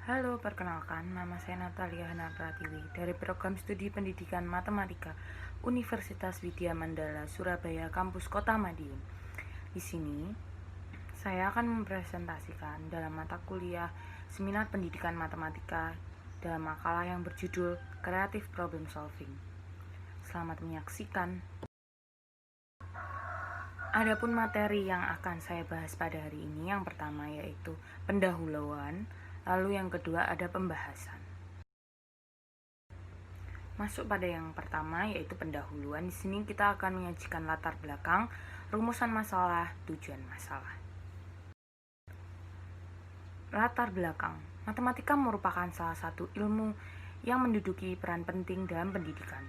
Halo, perkenalkan, nama saya Natalia Hana Pratiwi dari Program Studi Pendidikan Matematika Universitas Widya Mandala, Surabaya, Kampus Kota Madiun. Di sini, saya akan mempresentasikan dalam mata kuliah Seminar Pendidikan Matematika dalam makalah yang berjudul Creative Problem Solving. Selamat menyaksikan. Adapun materi yang akan saya bahas pada hari ini, yang pertama yaitu pendahuluan, lalu yang kedua ada pembahasan. Masuk pada yang pertama yaitu pendahuluan. Di sini kita akan menyajikan latar belakang, rumusan masalah, tujuan masalah. Latar belakang. Matematika merupakan salah satu ilmu yang menduduki peran penting dalam pendidikan.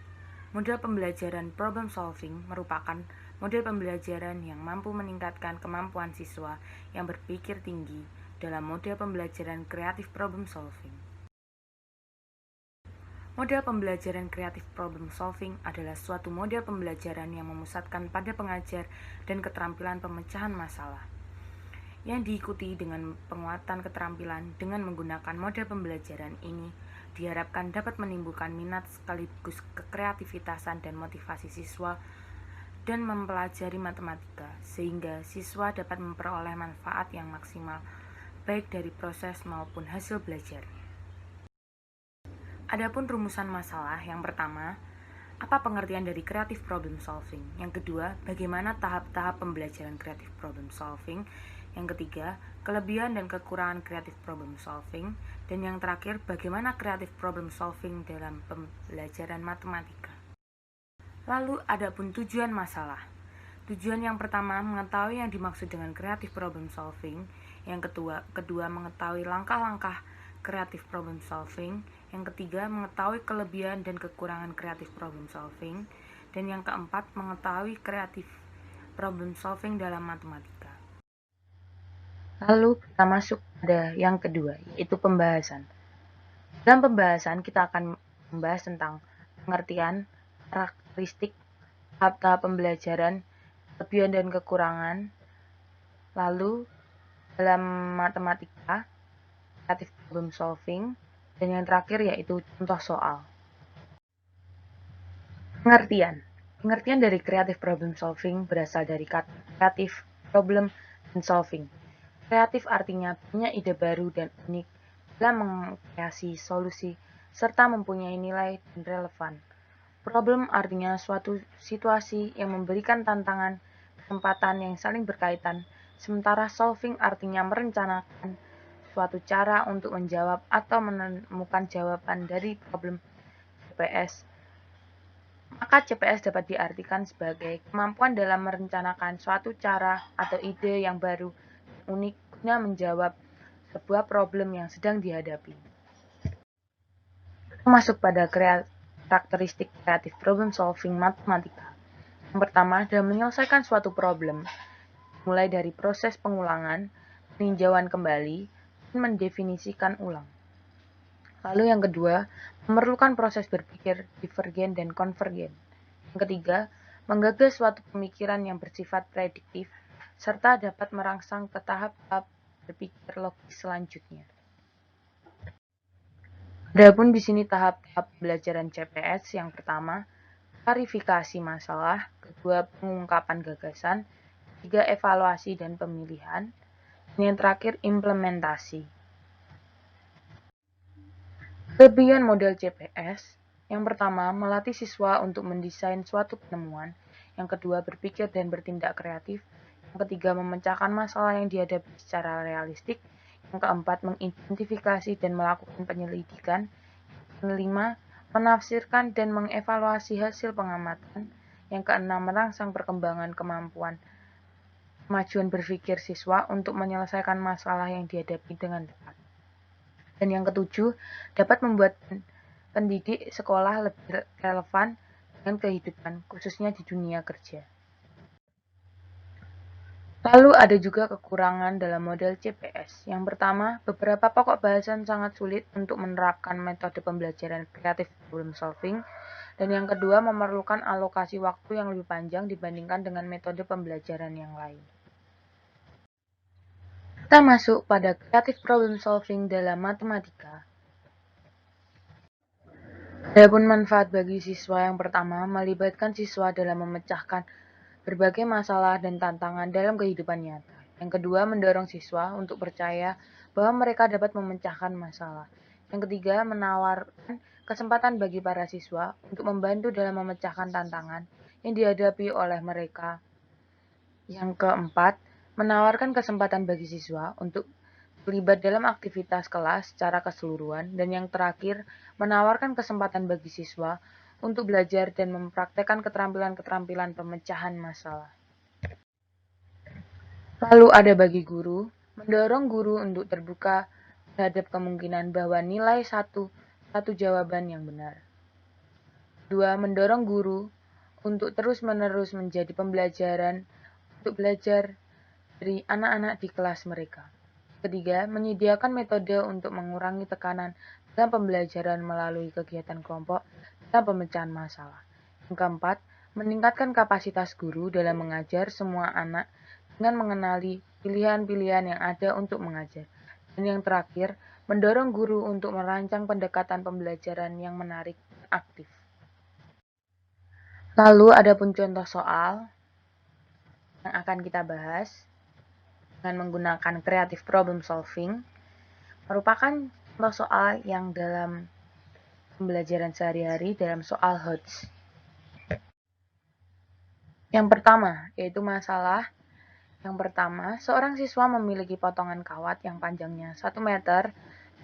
Model pembelajaran problem solving merupakan model pembelajaran yang mampu meningkatkan kemampuan siswa yang berpikir tinggi dalam model pembelajaran creative problem solving. Model pembelajaran creative problem solving adalah suatu model pembelajaran yang memusatkan pada pengajar dan keterampilan pemecahan masalah, yang diikuti dengan penguatan keterampilan dengan menggunakan model pembelajaran ini diharapkan dapat menimbulkan minat sekaligus kekreativitasan dan motivasi siswa dan mempelajari matematika, sehingga siswa dapat memperoleh manfaat yang maksimal baik dari proses maupun hasil belajarnya. Adapun rumusan masalah, yang pertama, apa pengertian dari creative problem solving? Yang kedua, bagaimana tahap-tahap pembelajaran creative problem solving? Yang ketiga, kelebihan dan kekurangan creative problem solving. Dan yang terakhir, bagaimana creative problem solving dalam pembelajaran matematika. Lalu, adapun tujuan masalah. Tujuan yang pertama, mengetahui yang dimaksud dengan creative problem solving. Yang kedua mengetahui langkah-langkah creative problem solving. Yang ketiga, mengetahui kelebihan dan kekurangan creative problem solving. Dan yang keempat, mengetahui creative problem solving dalam matematika. Lalu kita masuk pada yang kedua, yaitu pembahasan. Dalam pembahasan kita akan membahas tentang pengertian, karakteristik, tahap-tahap pembelajaran, kelebihan dan kekurangan. Lalu dalam matematika, creative problem solving, dan yang terakhir yaitu contoh soal. Pengertian dari creative problem solving berasal dari kata creative, problem, dan solving. Kreatif artinya punya ide baru dan unik dalam mengkreasi solusi serta mempunyai nilai dan relevan. Problem artinya suatu situasi yang memberikan tantangan, kesempatan yang saling berkaitan, sementara solving artinya merencanakan suatu cara untuk menjawab atau menemukan jawaban dari problem CPS. Maka CPS dapat diartikan sebagai kemampuan dalam merencanakan suatu cara atau ide yang baru dan unik guna menjawab sebuah problem yang sedang dihadapi. Kita masuk pada karakteristik creative problem solving matematika. Yang pertama, dalam menyelesaikan suatu problem, mulai dari proses pengulangan, peninjauan kembali, dan mendefinisikan ulang. Lalu yang kedua, memerlukan proses berpikir divergen dan konvergen. Yang ketiga, menggagas suatu pemikiran yang bersifat prediktif, serta dapat merangsang ke tahap-tahap berpikir logis selanjutnya. Adapun di sini tahap-tahap pembelajaran CPS, yang pertama, klarifikasi masalah, kedua, pengungkapan gagasan, ketiga, evaluasi dan pemilihan, dan yang terakhir, implementasi. Kelebihan model CPS, yang pertama, melatih siswa untuk mendesain suatu penemuan, yang kedua, berpikir dan bertindak kreatif, yang ketiga, memecahkan masalah yang dihadapi secara realistik, yang keempat, mengidentifikasi dan melakukan penyelidikan, yang kelima, menafsirkan dan mengevaluasi hasil pengamatan, yang keenam, merangsang perkembangan kemampuan kemajuan berpikir siswa untuk menyelesaikan masalah yang dihadapi dengan tepat. Dan yang ketujuh, dapat membuat pendidik sekolah lebih relevan dengan kehidupan, khususnya di dunia kerja. Lalu ada juga kekurangan dalam model CPS. Yang pertama, beberapa pokok bahasan sangat sulit untuk menerapkan metode pembelajaran creative problem solving. Dan yang kedua, memerlukan alokasi waktu yang lebih panjang dibandingkan dengan metode pembelajaran yang lain. Kita masuk pada creative problem solving dalam matematika. Adapun manfaat bagi siswa yang pertama melibatkan siswa dalam memecahkan berbagai masalah dan tantangan dalam kehidupan nyata. Yang kedua, mendorong siswa untuk percaya bahwa mereka dapat memecahkan masalah. Yang ketiga, menawarkan kesempatan bagi para siswa untuk membantu dalam memecahkan tantangan yang dihadapi oleh mereka. Yang keempat, menawarkan kesempatan bagi siswa untuk terlibat dalam aktivitas kelas secara keseluruhan. Dan yang terakhir, menawarkan kesempatan bagi siswa untuk belajar dan mempraktekkan keterampilan-keterampilan pemecahan masalah. Lalu ada bagi guru, mendorong guru untuk terbuka terhadap kemungkinan bahwa nilai satu jawaban yang benar. Dua, mendorong guru untuk terus-menerus menjadi pembelajaran untuk belajar dari anak-anak di kelas mereka. Ketiga, menyediakan metode untuk mengurangi tekanan dalam pembelajaran melalui kegiatan kelompok dan pemecahan masalah. Yang keempat, meningkatkan kapasitas guru dalam mengajar semua anak dengan mengenali pilihan-pilihan yang ada untuk mengajar. Dan yang terakhir, mendorong guru untuk merancang pendekatan pembelajaran yang menarik dan aktif. Lalu ada pun contoh soal yang akan kita bahas dengan menggunakan creative problem solving merupakan contoh soal yang dalam pembelajaran sehari-hari dalam soal HOTS. Yang pertama, yaitu masalah yang pertama, seorang siswa memiliki potongan kawat yang panjangnya 1 meter.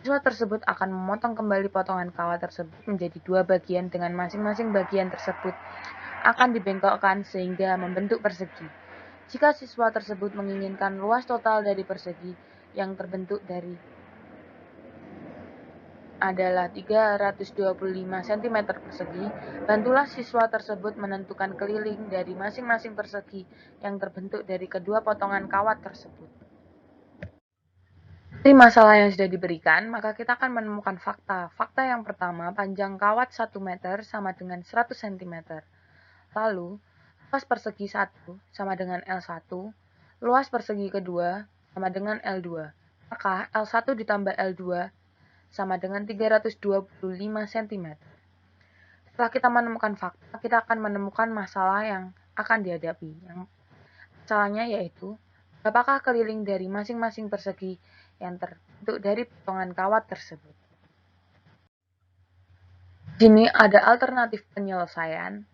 Siswa tersebut akan memotong kembali potongan kawat tersebut menjadi 2 bagian dengan masing-masing bagian tersebut akan dibengkokkan sehingga membentuk persegi. Jika siswa tersebut menginginkan luas total dari persegi yang terbentuk dari adalah 325 cm persegi, bantulah siswa tersebut menentukan keliling dari masing-masing persegi yang terbentuk dari kedua potongan kawat tersebut. Dari masalah yang sudah diberikan, maka kita akan menemukan fakta. Fakta yang pertama, panjang kawat 1 meter sama dengan 100 cm. Lalu, luas persegi 1 sama dengan L1, luas persegi kedua sama dengan L2. Maka L1 ditambah L2 sama dengan 325 cm. Setelah kita menemukan fakta, kita akan menemukan masalah yang akan dihadapi. Masalahnya yaitu, berapakah keliling dari masing-masing persegi yang terbentuk dari potongan kawat tersebut. Di sini ada alternatif penyelesaian.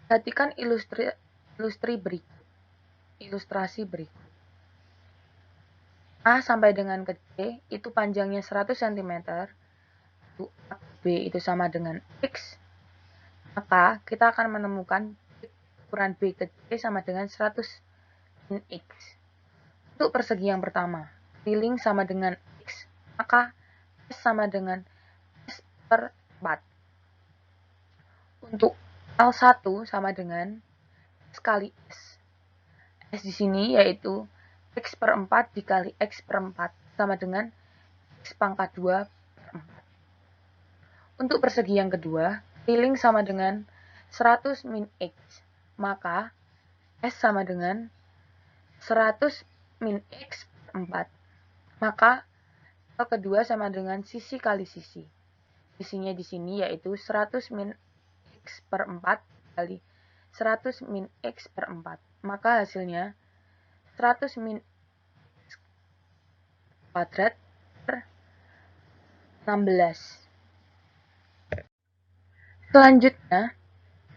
Perhatikan ilustrasi berikut. A sampai dengan ke C itu panjangnya 100 cm, B itu sama dengan X, maka kita akan menemukan ukuran B ke C sama dengan 100 min X. Untuk persegi yang pertama, keliling sama dengan X, maka S sama dengan S per 4. Untuk L1 sama dengan S kali S. S di sini yaitu X per 4 dikali X per 4 sama dengan X pangkat 2 per 4. Untuk persegi yang kedua, keliling sama dengan 100 min X, maka S sama dengan 100 min X per 4. Maka L kedua sama dengan sisi kali sisi. Sisinya di sini yaitu 100 min X per 4 kali 100 min X per 4. Maka hasilnya 100 min X kuadrat per 16. Selanjutnya,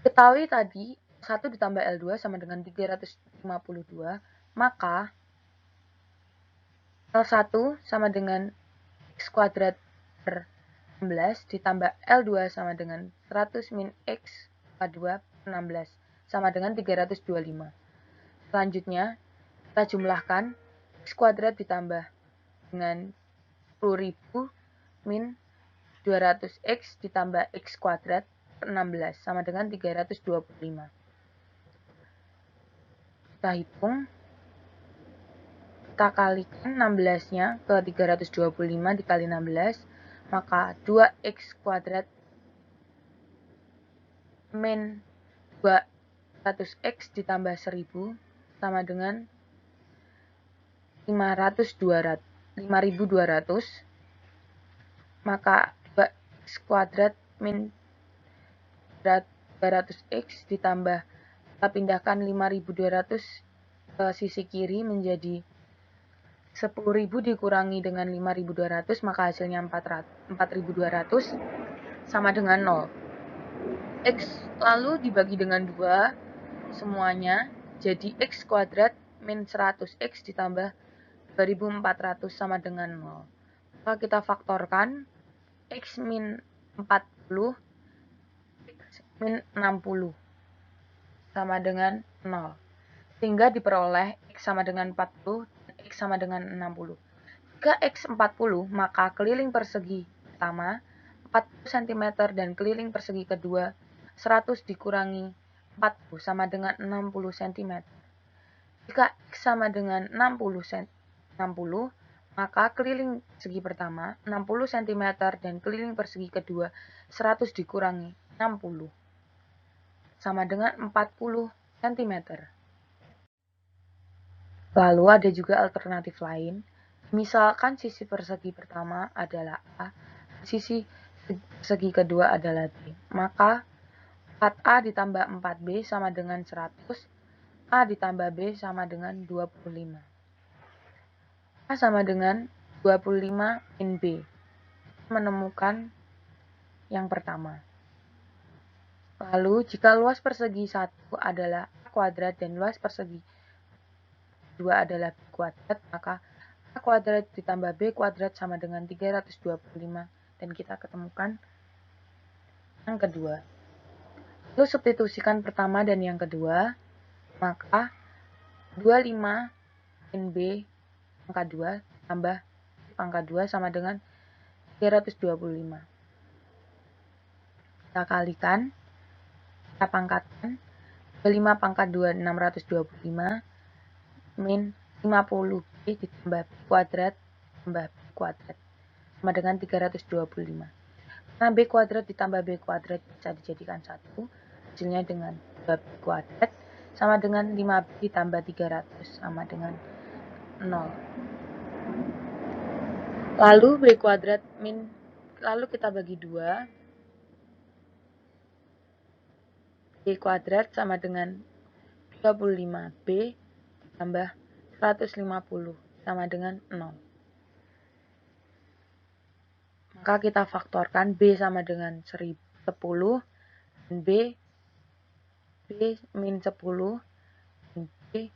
ketahui tadi 1 ditambah L2 sama dengan 352, maka L1 sama dengan X kuadrat per 16 ditambah L2 sama dengan 100 min X pangkat 2 per 16 sama dengan 325. Selanjutnya, kita jumlahkan X kuadrat ditambah dengan 10.000 min 200X ditambah X kuadrat per 16 sama dengan 325. Kita hitung. Kita kalikan 16-nya ke 325 dikali 16, maka 2x kuadrat min 200x ditambah 1000 sama dengan 5.200, maka 2x kuadrat min 200x ditambah, kita pindahkan 5.200 ke sisi kiri menjadi 10.000 dikurangi dengan 5.200, maka hasilnya 4.200 sama dengan 0. X lalu dibagi dengan 2 semuanya, jadi x kuadrat min 100x ditambah 2.400 sama dengan 0. Maka kita faktorkan x min 40, x min 60 sama dengan 0. Sehingga diperoleh x sama dengan 40 dan x sama dengan 60. Jika x 40, maka keliling persegi pertama 40 cm dan keliling persegi kedua 100 dikurangi 40 sama dengan 60 cm. Jika x sama dengan 60, maka keliling persegi pertama 60 cm dan keliling persegi kedua 100 dikurangi 60 sama dengan 40 cm. Lalu ada juga alternatif lain. Misalkan sisi persegi pertama adalah A, sisi persegi kedua adalah B. Maka 4A ditambah 4B sama dengan 100, A ditambah B sama dengan 25. A sama dengan 25 min B. Menemukan yang pertama. Lalu, jika luas persegi 1 adalah A kuadrat dan luas persegi 2 adalah B kuadrat, maka A kuadrat ditambah B kuadrat sama dengan 325, dan kita ketemukan yang kedua. Lalu substitusikan pertama dan yang kedua, maka 25 min B pangkat 2 tambah B pangkat 2 sama dengan 325. Kita kalikan, kita pangkatkan, 25 pangkat 2 625 min 50B ditambah B kuadrat tambah B kuadrat sama dengan 325. Karena B kuadrat ditambah B kuadrat bisa dijadikan 1, hasilnya dengan 2B kuadrat sama dengan 5B ditambah 300 sama dengan 0. Lalu B kuadrat min, lalu kita bagi 2, B kuadrat sama dengan 25B ditambah 150 sama dengan 0. Maka kita faktorkan B sama dengan 10 dan B min 10 dan B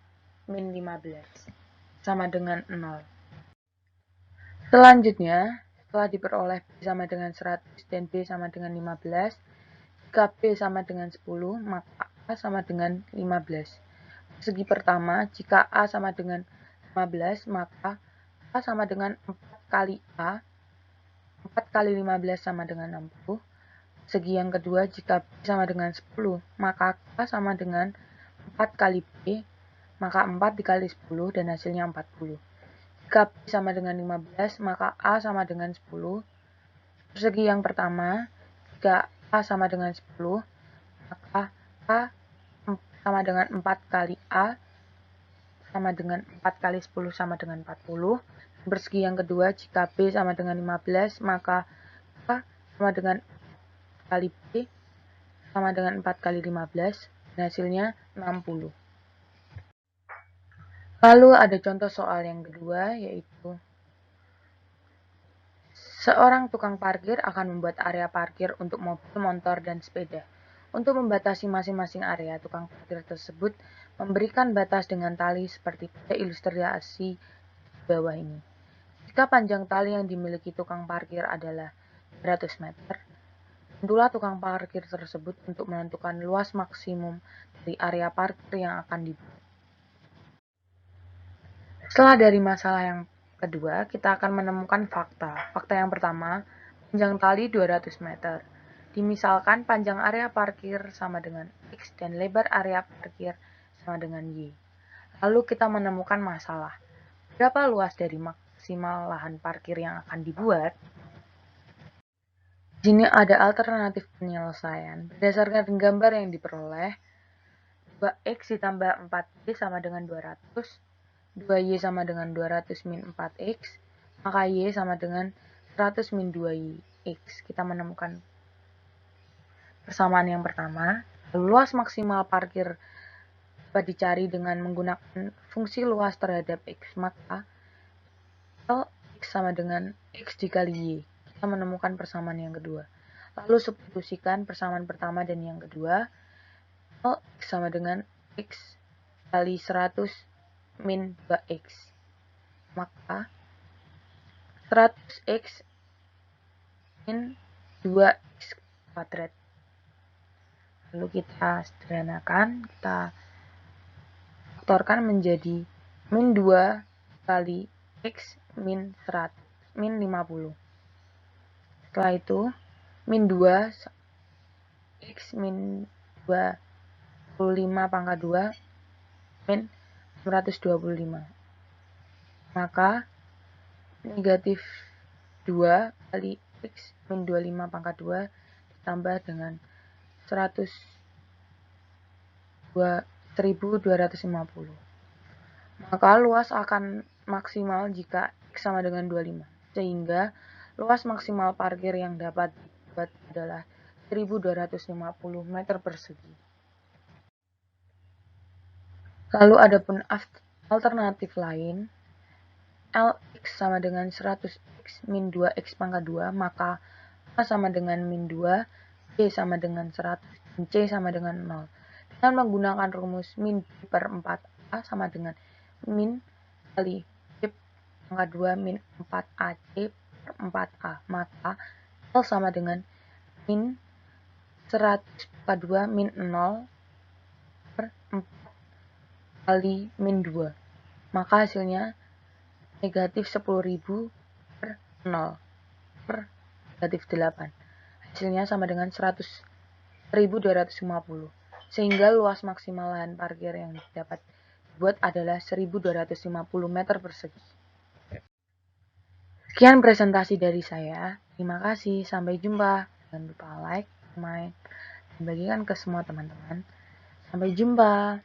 min 15 sama dengan 0. Selanjutnya, setelah diperoleh B sama dengan 100 dan B sama dengan 15, jika B sama dengan 10, maka A sama dengan 15. Persegi pertama, jika A sama dengan 15, maka A sama dengan 4 kali A. 4 kali 15 sama dengan 60. Segi yang kedua, jika B sama dengan 10, maka A sama dengan 4 kali B, maka 4 dikali 10 dan hasilnya 40. Jika B sama dengan 15, maka A sama dengan 10. Persegi yang pertama, jika A sama dengan 10, maka A sama dengan 4 kali A, sama dengan 4 kali 10 sama dengan 40. Persegi yang kedua, jika B sama dengan 15, maka A sama dengan 4 kali B, sama dengan 4 kali 15, dan hasilnya 60. Lalu ada contoh soal yang kedua, yaitu seorang tukang parkir akan membuat area parkir untuk mobil, motor, dan sepeda. Untuk membatasi masing-masing area, tukang parkir tersebut memberikan batas dengan tali seperti pada ilustrasi di bawah ini. Jika panjang tali yang dimiliki tukang parkir adalah 200 meter, tentulah tukang parkir tersebut untuk menentukan luas maksimum dari area parkir yang akan dibuat. Setelah dari masalah yang kedua, kita akan menemukan fakta. Fakta yang pertama, panjang tali 200 meter. Dimisalkan panjang area parkir sama dengan X dan lebar area parkir sama dengan Y. Lalu kita menemukan masalah. Berapa luas dari maksimal lahan parkir yang akan dibuat? Di sini ada alternatif penyelesaian. Berdasarkan gambar yang diperoleh, 2X ditambah 4B sama dengan 200, 2Y sama dengan 200 min 4X, maka Y sama dengan 100 min 2X. Kita menemukan persamaan yang pertama. Luas maksimal parkir dapat dicari dengan menggunakan fungsi luas terhadap X, maka X sama dengan X dikali Y. Kita menemukan persamaan yang kedua. Lalu substitusikan persamaan pertama dan yang kedua. X sama dengan X kali 100 min 2X. Maka 100X min 2X kuadrat. Lalu kita sederhanakan, kita faktorkan menjadi min 2 kali X min 100, min 50. Setelah itu, min 2 X min 25 pangkat 2 min 125. Maka negatif 2 kali X min 25 pangkat 2 ditambah dengan 1250. Maka luas akan maksimal jika X sama dengan 25. Sehingga luas maksimal parkir yang dapat dibuat adalah 1250 meter persegi. Lalu adapun alternatif lain, Lx sama dengan 100X min 2X pangkat 2, maka A sama dengan min 2, B sama dengan 100, dan C sama dengan 0. Dengan menggunakan rumus min B per 4A sama dengan min kali B pangkat 2 min 4AC per 4A, maka L sama dengan min 100 pangkat 2 min 0 per 4 kali min 2. Maka hasilnya negatif 10.000 per 0 per negatif 8. Hasilnya sama dengan 100.250. Sehingga luas maksimal lahan parkir yang dapat dibuat adalah 1.250 meter persegi. Sekian presentasi dari saya. Terima kasih. Sampai jumpa. Jangan lupa like, comment, dan bagikan ke semua teman-teman. Sampai jumpa.